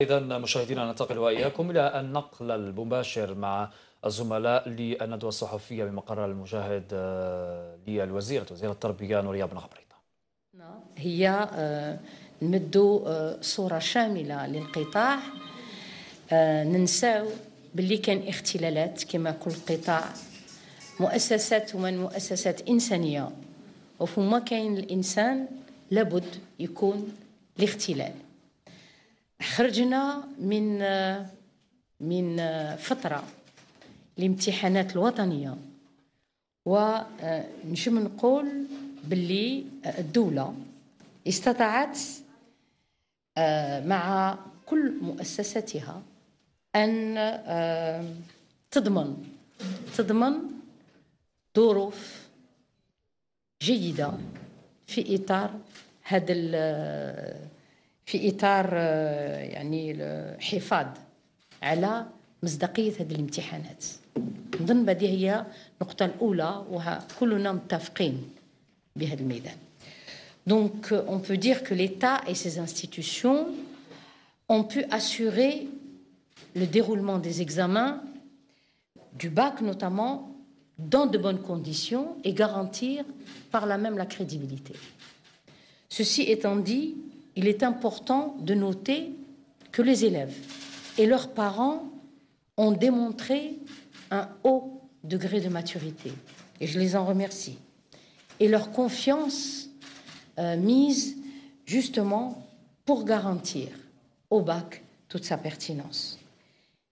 إذا مشاهدينا ننتقل وإياكم إلى النقل المباشر مع الزملاء للندوة الصحفية بمقر المشاهد للوزيرة وزيرة التربية نوريا بن غبريطة. هي نمدوا صورة شاملة للقطاع. ننساو باللي كان اختلالات كما كل قطاع، مؤسسات ومن مؤسسات إنسانية، وفما كاين الإنسان لابد يكون الاختلال. خرجنا من فترة الامتحانات الوطنية، ونجم نقول باللي الدولة استطاعت مع كل مؤسساتها أن تضمن ظروف جيدة في إطار يعني الحفاظ على مصداقية هذه الامتحانات. نظن هذه هي النقطة الأولى وكلنا متفقين بهذا الميدان. Donc on peut dire que l'État et ses institutions ont pu assurer le déroulement des examens du bac notamment dans de bonnes conditions et garantir par là même la crédibilité. Ceci étant dit, il est important de noter que les élèves et leurs parents ont démontré un haut degré de maturité, et je les en remercie, et leur confiance mise justement pour garantir au bac toute sa pertinence.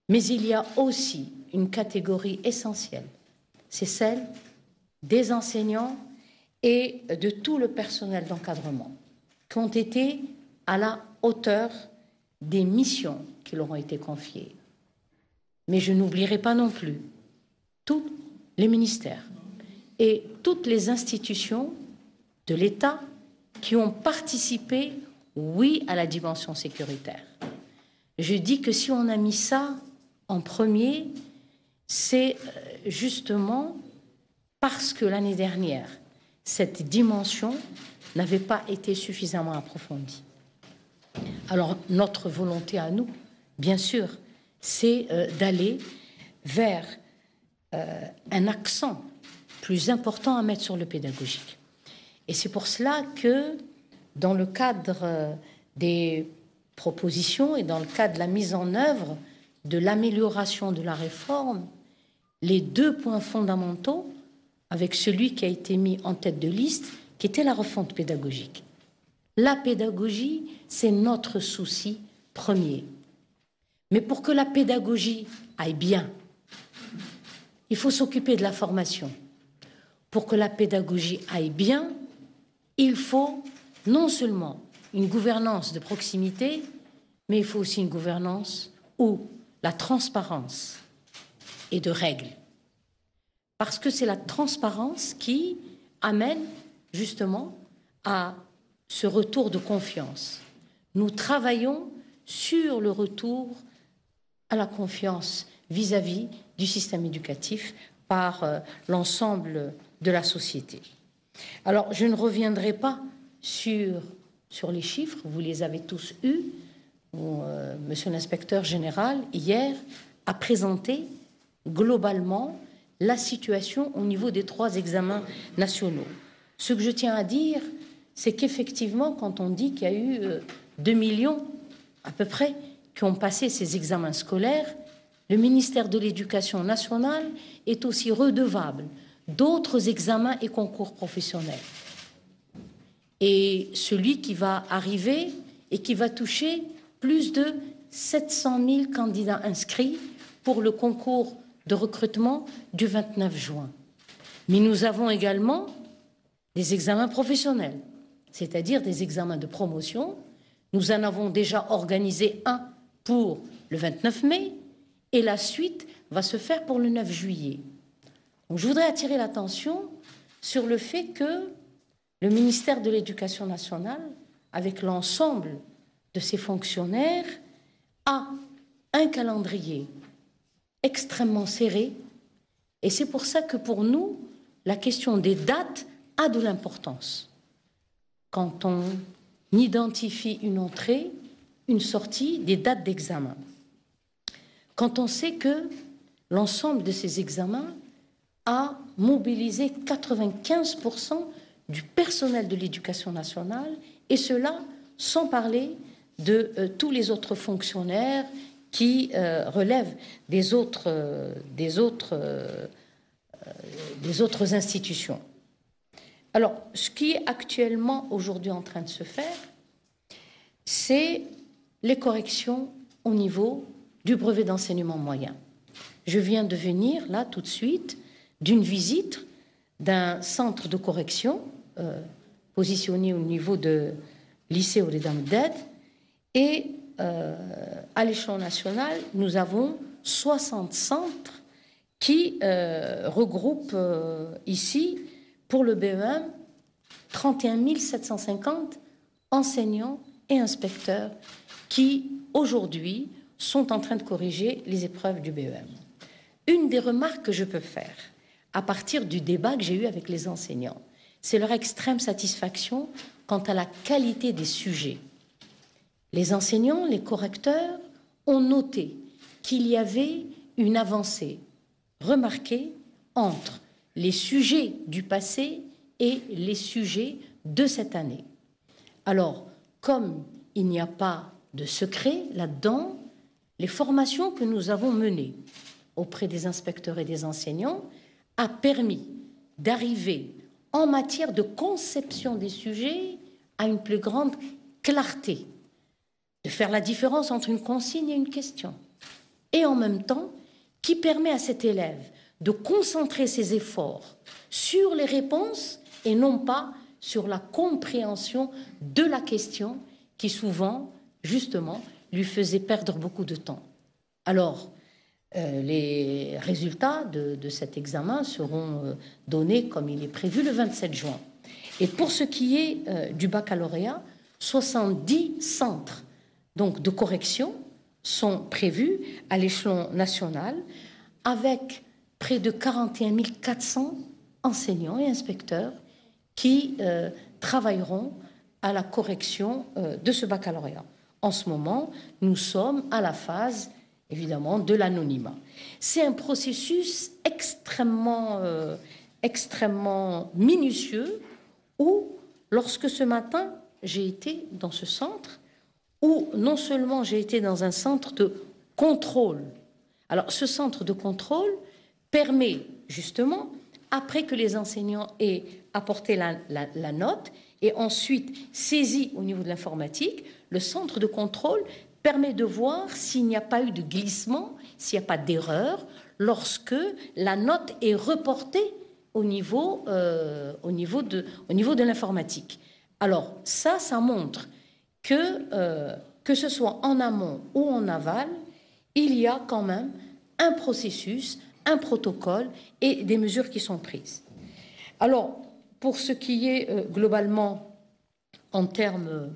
Mais il y a aussi une catégorie essentielle, c'est celle des enseignants et de tout le personnel d'encadrement qui ont été à la hauteur des missions qui leur ont été confiées. Mais je n'oublierai pas non plus tous les ministères et toutes les institutions de l'État qui ont participé, oui, à la dimension sécuritaire. Je dis que si on a mis ça en premier, c'est justement parce que l'année dernière, cette dimension n'avait pas été suffisamment approfondie. Alors, notre volonté à nous, bien sûr, c'est d'aller vers un accent plus important à mettre sur le pédagogique. Et c'est pour cela que, dans le cadre des propositions et dans le cadre de la mise en œuvre de l'amélioration de la réforme, les deux points fondamentaux, avec celui qui a été mis en tête de liste, qui était la refonte pédagogique. La pédagogie, c'est notre souci premier. Mais pour que la pédagogie aille bien, il faut s'occuper de la formation. Pour que la pédagogie aille bien, il faut non seulement une gouvernance de proximité, mais il faut aussi une gouvernance où la transparence est de règles. Parce que c'est la transparence qui amène justement à ce retour de confiance. Nous travaillons sur le retour à la confiance vis-à-vis du système éducatif par l'ensemble de la société. Alors, je ne reviendrai pas sur les chiffres, vous les avez tous eus. Monsieur l'inspecteur général, hier, a présenté globalement la situation au niveau des 3 examens nationaux. Ce que je tiens à dire, c'est qu'effectivement, quand on dit qu'il y a eu 2 millions à peu près qui ont passé ces examens scolaires, le ministère de l'Éducation nationale est aussi redevable d'autres examens et concours professionnels. Et celui qui va arriver et qui va toucher plus de 700 000 candidats inscrits pour le concours de recrutement du 29 juin. Mais nous avons également des examens professionnels, c'est-à-dire des examens de promotion. Nous en avons déjà organisé un pour le 29 mai et la suite va se faire pour le 9 juillet. Donc, je voudrais attirer l'attention sur le fait que le ministère de l'Éducation nationale, avec l'ensemble de ses fonctionnaires, a un calendrier extrêmement serré. Et c'est pour ça que pour nous, la question des dates a de l'importance. Quand on identifie une entrée, une sortie des dates d'examen. Quand on sait que l'ensemble de ces examens a mobilisé 95% du personnel de l'éducation nationale, et cela sans parler de tous les autres fonctionnaires qui relèvent des autres institutions. Alors, ce qui est actuellement aujourd'hui en train de se faire, c'est les corrections au niveau du brevet d'enseignement moyen. Je viens de venir, là, tout de suite, d'une visite d'un centre de correction positionné au niveau de lycée Ouredam Ded, et à l'échelon national, nous avons 60 centres qui regroupent ici, pour le BEM, 31 750 enseignants et inspecteurs qui, aujourd'hui, sont en train de corriger les épreuves du BEM. Une des remarques que je peux faire, à partir du débat que j'ai eu avec les enseignants, c'est leur extrême satisfaction quant à la qualité des sujets. Les enseignants, les correcteurs ont noté qu'il y avait une avancée remarquée entre les sujets du passé et les sujets de cette année. Alors, comme il n'y a pas de secret là-dedans, les formations que nous avons menées auprès des inspecteurs et des enseignants a permis d'arriver en matière de conception des sujets à une plus grande clarté, de faire la différence entre une consigne et une question, et en même temps qui permet à cet élève de concentrer ses efforts sur les réponses et non pas sur la compréhension de la question qui souvent, justement, lui faisait perdre beaucoup de temps. Alors, les résultats de cet examen seront donnés comme il est prévu le 27 juin. Et pour ce qui est du baccalauréat, 70 centres donc, de correction sont prévus à l'échelon national avec près de 41 400 enseignants et inspecteurs qui travailleront à la correction de ce baccalauréat. En ce moment, nous sommes à la phase, évidemment, de l'anonymat. C'est un processus extrêmement minutieux où, lorsque ce matin, j'ai été dans ce centre, où non seulement j'ai été dans un centre de contrôle. Alors, ce centre de contrôle permet, justement, après que les enseignants aient apporté la note et ensuite saisi au niveau de l'informatique, le centre de contrôle permet de voir s'il n'y a pas eu de glissement, s'il n'y a pas d'erreur, lorsque la note est reportée au niveau de l'informatique. Alors, ça montre que ce soit en amont ou en aval, il y a quand même un processus, un protocole et des mesures qui sont prises. Alors, pour ce qui est globalement en termes,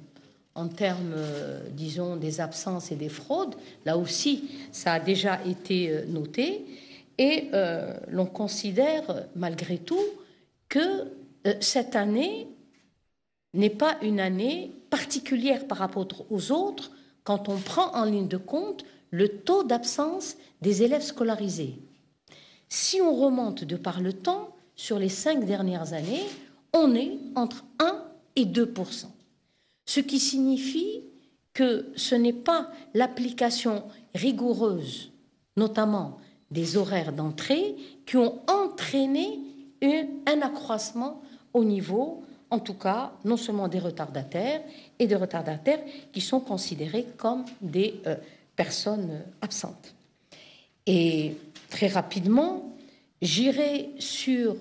disons, des absences et des fraudes, là aussi, ça a déjà été noté, et l'on considère malgré tout que cette année n'est pas une année particulière par rapport aux autres quand on prend en ligne de compte le taux d'absence des élèves scolarisés. Si on remonte de par le temps, sur les 5 dernières années, on est entre 1 et 2%. Ce qui signifie que ce n'est pas l'application rigoureuse, notamment des horaires d'entrée, qui ont entraîné un accroissement au niveau, en tout cas, non seulement des retardataires, et des retardataires qui sont considérés comme des personnes absentes. Et très rapidement, j'irai sur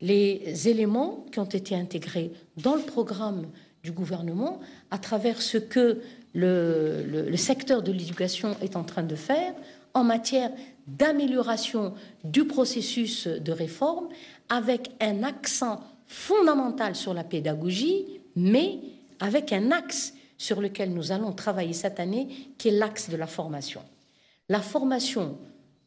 les éléments qui ont été intégrés dans le programme du gouvernement à travers ce que le secteur de l'éducation est en train de faire en matière d'amélioration du processus de réforme avec un accent fondamental sur la pédagogie, mais avec un axe sur lequel nous allons travailler cette année, qui est l'axe de la formation. La formation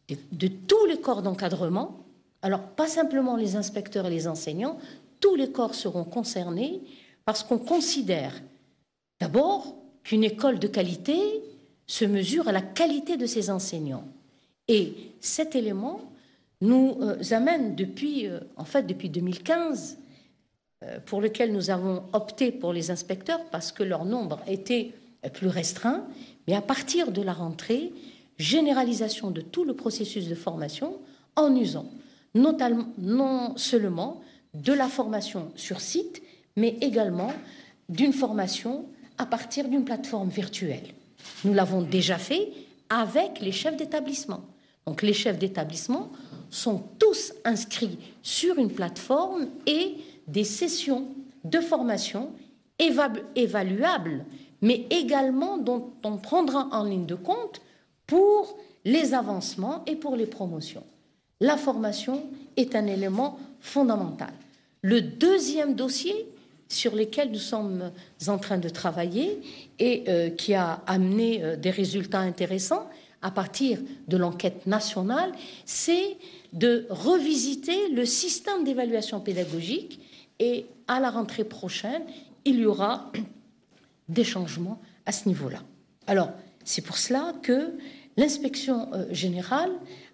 de tous les corps d'encadrement, alors pas simplement les inspecteurs et les enseignants, tous les corps seront concernés parce qu'on considère d'abord qu'une école de qualité se mesure à la qualité de ses enseignants. Et cet élément nous amène depuis 2015, pour lequel nous avons opté pour les inspecteurs parce que leur nombre était plus restreint, mais à partir de la rentrée, généralisation de tout le processus de formation en usant notamment, non seulement de la formation sur site, mais également d'une formation à partir d'une plateforme virtuelle. Nous l'avons déjà fait avec les chefs d'établissement. Donc les chefs d'établissement sont tous inscrits sur une plateforme et des sessions de formation évaluables, mais également dont on prendra en ligne de compte pour les avancements et pour les promotions. La formation est un élément fondamental. Le deuxième dossier sur lequel nous sommes en train de travailler et qui a amené des résultats intéressants à partir de l'enquête nationale, c'est de revisiter le système d'évaluation pédagogique et à la rentrée prochaine, il y aura des changements à ce niveau-là. Alors, c'est pour cela que l'inspection générale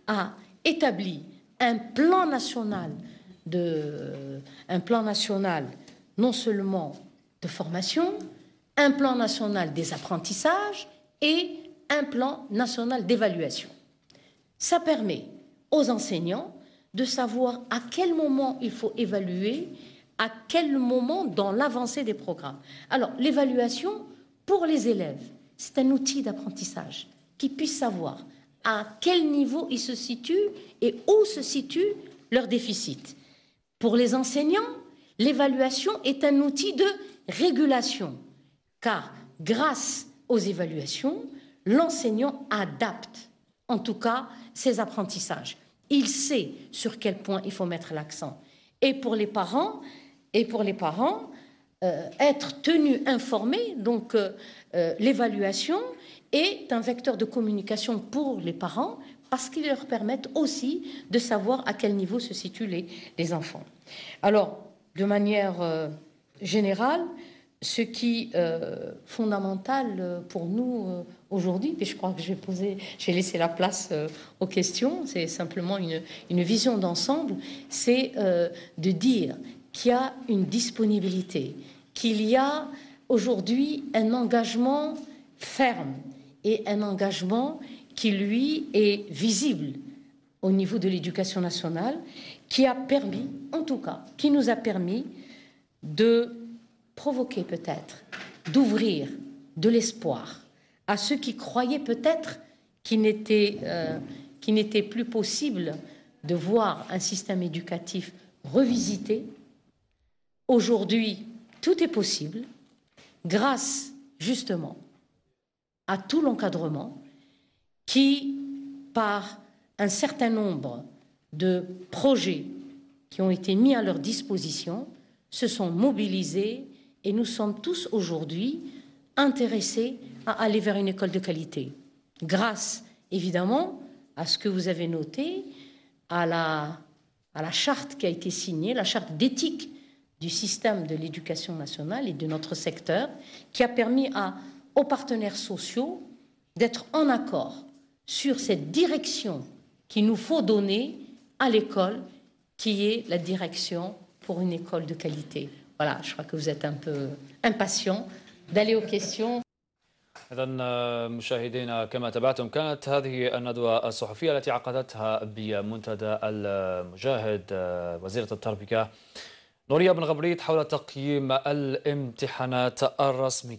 a établi un plan national non seulement de formation, un plan national des apprentissages et un plan national d'évaluation. Ça permet aux enseignants de savoir à quel moment il faut évaluer, à quel moment dans l'avancée des programmes. Alors, l'évaluation, pour les élèves, c'est un outil d'apprentissage qui puisse savoir à quel niveau ils se situent et où se situe leur déficit. Pour les enseignants, l'évaluation est un outil de régulation, car grâce aux évaluations, l'enseignant adapte, en tout cas, ses apprentissages. Il sait sur quel point il faut mettre l'accent. Et pour les parents, être tenus informés, donc l'évaluation est un vecteur de communication pour les parents parce qu'il leur permet aussi de savoir à quel niveau se situent les enfants. Alors, de manière générale, ce qui est fondamental pour nous aujourd'hui, et je crois que j'ai laissé la place aux questions, c'est simplement une vision d'ensemble, c'est de dire qu'il y a une disponibilité, qu'il y a aujourd'hui un engagement ferme et un engagement qui, lui, est visible au niveau de l'éducation nationale, qui a permis, en tout cas, qui nous a permis de provoquer peut-être, d'ouvrir de l'espoir à ceux qui croyaient peut-être qu'il n'était plus possible de voir un système éducatif revisité. Aujourd'hui, tout est possible grâce justement à tout l'encadrement qui, par un certain nombre de projets qui ont été mis à leur disposition, se sont mobilisés et nous sommes tous aujourd'hui intéressés à aller vers une école de qualité. Grâce, évidemment, à ce que vous avez noté, à la charte qui a été signée, la charte d'éthique du système de l'éducation nationale et de notre secteur, qui a permis aux partenaires sociaux d'être en accord sur cette direction qu'il nous faut donner à l'école, qui est la direction pour une école de qualité. Voilà, je crois que vous êtes un peu impatients d'aller aux questions. إذا مشاهدينا كما تابعتم كانت هذه الندوة الصحفية التي عقدتها بمنتدى المجاهد وزيرة التربية نورية بن غبريت حول تقييم الامتحانات الرسمية.